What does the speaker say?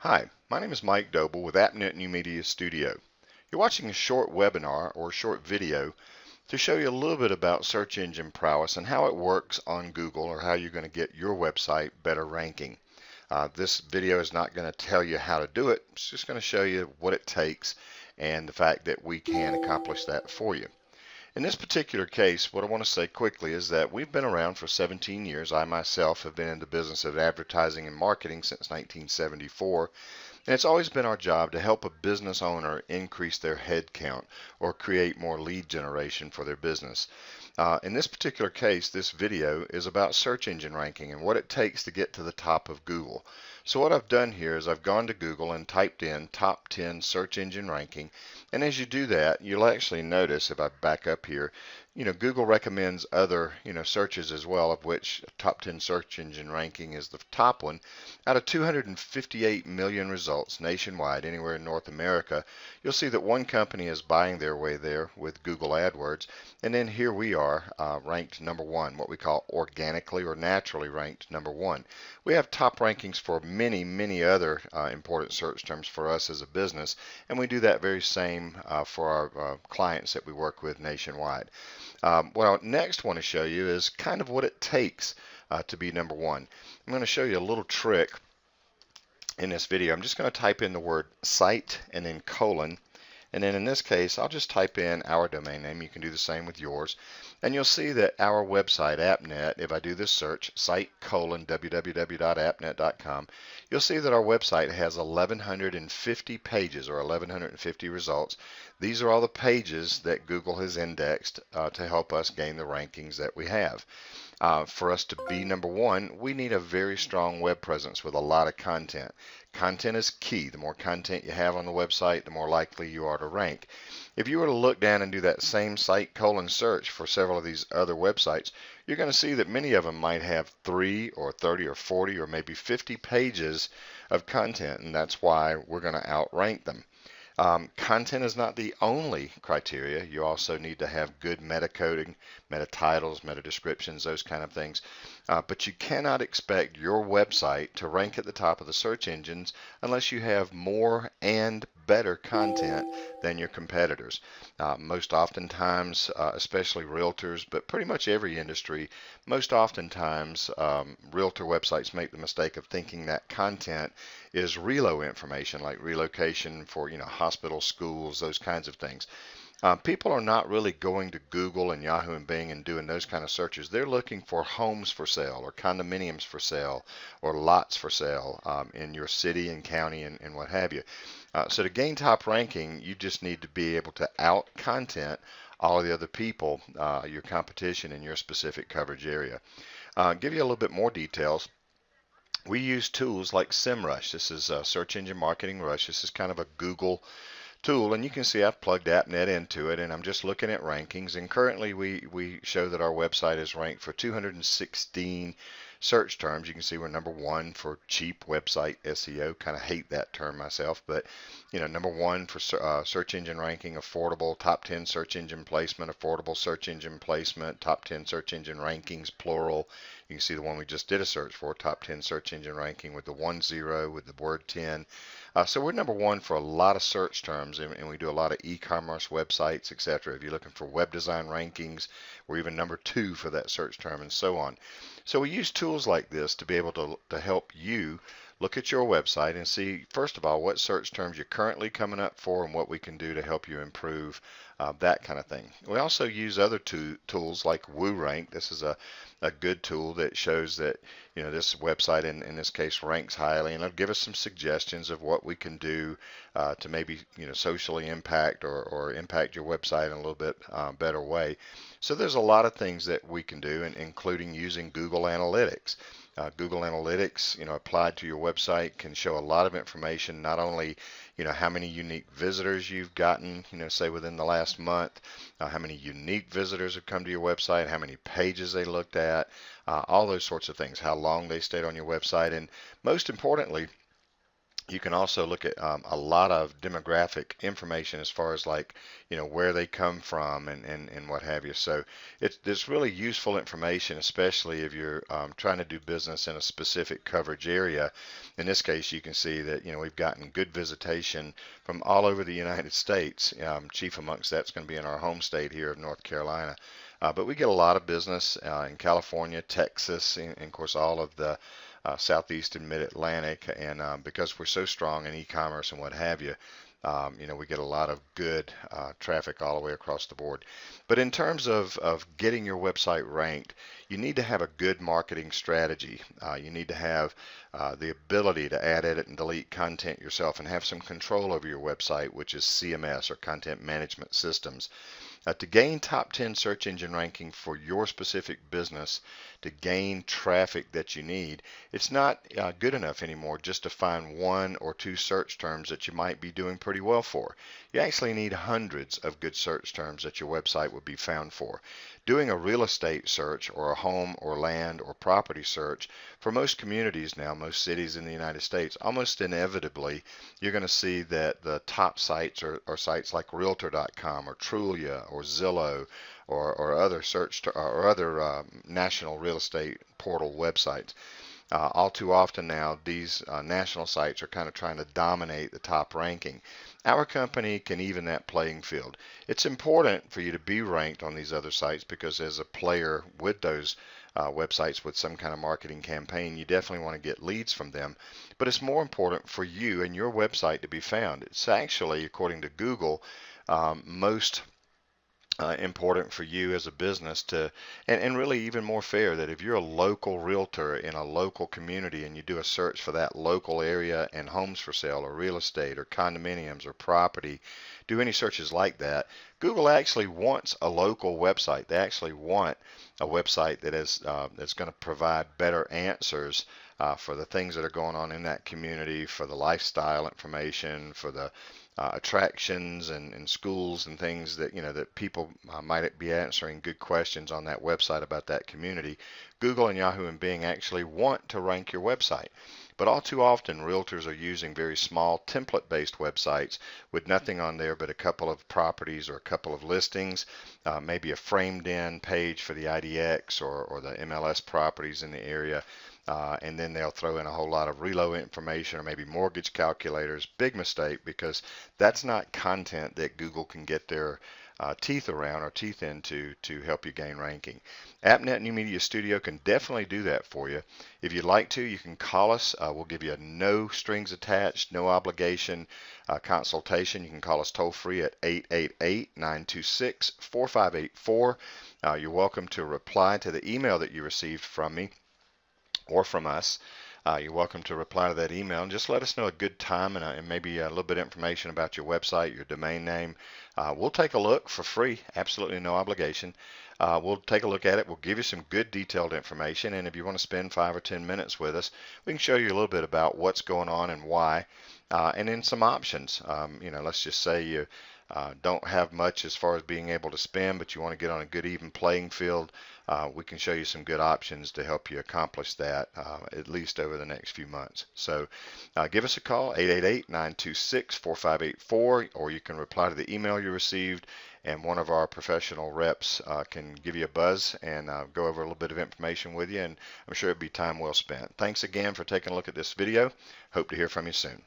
Hi, my name is Mike Doble with AppNet New Media Studio. You're watching a short webinar or short video to show you a little bit about search engine prowess and how it works on Google, or how you're going to get your website better ranking. This video is not going to tell you how to do it. It's just going to show you what it takes and the fact that we can accomplish that for you. In this particular case, what I want to say quickly is that we've been around for 17 years. I myself have been in the business of advertising and marketing since 1974, and it's always been our job to help a business owner increase their head count or create more lead generation for their business. In this particular case, this video is about search engine ranking and what it takes to get to the top of Google. So what I've done here is I've gone to Google and typed in top 10 search engine ranking. And as you do that, you'll actually notice, if I back up here, Google recommends other, searches as well, of which top 10 search engine ranking is the top one. Out of 258 million results nationwide, anywhere in North America, you'll see that one company is buying their way there with Google AdWords. And then here we are, ranked number one, what we call organically or naturally ranked number one. We have top rankings for many, many other important search terms for us as a business, and we do that very same for our clients that we work with nationwide. What I next want to show you is kind of what it takes to be number one. I'm going to show you a little trick in this video. I'm just going to type in the word site and then colon. And then in this case, I'll just type in our domain name. You can do the same with yours. And you'll see that our website, AppNet, if I do this search, site colon www.appnet.com, you'll see that our website has 1,150 pages or 1,150 results. These are all the pages that Google has indexed to help us gain the rankings that we have. For us to be number one, we need a very strong web presence with a lot of content. Content is key. The more content you have on the website, the more likely you are to rank. If you were to look down and do that same site colon search for several of these other websites, you're going to see that many of them might have 3 or 30 or 40 or maybe 50 pages of content, and that's why we're going to outrank them. Content is not the only criteria. You also need to have good meta coding, meta titles, meta descriptions, those kind of things. But you cannot expect your website to rank at the top of the search engines unless you have more and better content than your competitors. Most oftentimes, especially realtors, but pretty much every industry, most oftentimes realtor websites make the mistake of thinking that content is relo information, like relocation for hospitals, schools, those kinds of things. People are not really going to Google and Yahoo and Bing and doing those kind of searches. They're looking for homes for sale or condominiums for sale or lots for sale in your city and county and what have you. So to gain top ranking, you just need to be able to out content all of the other people, your competition in your specific coverage area. Give you a little bit more details. We use tools like SEMrush. This is Search Engine Marketing Rush. This is kind of a Google tool, and you can see I've plugged AppNet into it, and I'm just looking at rankings, and currently we show that our website is ranked for 216 search terms. You can see we're number one for cheap website SEO. Kind of hate that term myself, but number one for search engine ranking, affordable, top 10 search engine placement, affordable search engine placement, top 10 search engine rankings, plural. You can see the one we just did a search for, top 10 search engine ranking with the 10 with the word 10. So we're number one for a lot of search terms, and we do a lot of e-commerce websites, etc. If you're looking for web design rankings, we're even number two for that search term, and so on. So we use tools like this to be able to help you look at your website and see, first of all, what search terms you're currently coming up for and what we can do to help you improve that kind of thing. We also use other tools like WooRank. This is a good tool that shows that this website in this case ranks highly, and it'll give us some suggestions of what we can do to maybe socially impact or impact your website in a little bit better way. So there's a lot of things that we can do, including using Google Analytics. Google Analytics, applied to your website can show a lot of information, not only how many unique visitors you've gotten, say within the last month, how many unique visitors have come to your website, how many pages they looked at, all those sorts of things, how long they stayed on your website, and most importantly, You can also look at a lot of demographic information as far as like, where they come from and what have you. So it's really useful information, especially if you're trying to do business in a specific coverage area. In this case, you can see that, we've gotten good visitation from all over the United States. Chief amongst that's going to be in our home state here of North Carolina. But we get a lot of business in California, Texas, and of course all of the southeast and mid-Atlantic, and because we're so strong in e-commerce and what have you, we get a lot of good traffic all the way across the board. But in terms of getting your website ranked, you need to have a good marketing strategy. You need to have the ability to add, edit, and delete content yourself and have some control over your website, which is CMS or Content Management Systems. To gain top 10 search engine ranking for your specific business, to gain traffic that you need, it's not good enough anymore just to find one or two search terms that you might be doing pretty well for. You actually need hundreds of good search terms that your website would be found for. Doing a real estate search or a home or land or property search, for most communities now, most cities in the United States, almost inevitably you're going to see that the top sites are sites like Realtor.com or Trulia or Zillow or other or other national real estate portal websites. All too often now, these national sites are kind of trying to dominate the top ranking. Our company can even that playing field. It's important for you to be ranked on these other sites because as a player with those websites with some kind of marketing campaign, you definitely want to get leads from them. But it's more important for you and your website to be found. It's actually, according to Google, most important for you as a business to, and really even more fair that if you're a local realtor in a local community and you do a search for that local area and homes for sale or real estate or condominiums or property, do any searches like that, Google actually wants a local website. They actually want a website that is that's going to provide better answers for the things that are going on in that community, for the lifestyle information, for the attractions and schools and things that that people might be answering good questions on that website about that community. Google and Yahoo and Bing actually want to rank your website. But all too often, realtors are using very small template-based websites with nothing on there but a couple of properties or a couple of listings, maybe a framed-in page for the IDX or the MLS properties in the area. And then they'll throw in a whole lot of reload information or maybe mortgage calculators. Big mistake, because that's not content that Google can get their teeth around or teeth into to help you gain ranking. AppNet New Media Studio can definitely do that for you. If you'd like to, you can call us. We'll give you a no strings attached, no obligation consultation. You can call us toll free at 888-926-4584. You're welcome to reply to the email that you received from me or from us. You're welcome to reply to that email and just let us know a good time and maybe a little bit of information about your website, your domain name. We'll take a look for free, absolutely no obligation. We'll take a look at it. We'll give you some good detailed information, and if you want to spend 5 or 10 minutes with us, we can show you a little bit about what's going on and why, and then some options. Let's just say you don't have much as far as being able to spend, but you want to get on a good even playing field. We can show you some good options to help you accomplish that at least over the next few months. So give us a call, 888-926-4584, or you can reply to the email you received, and one of our professional reps can give you a buzz and go over a little bit of information with you, and I'm sure it'll be time well spent. Thanks again for taking a look at this video. Hope to hear from you soon.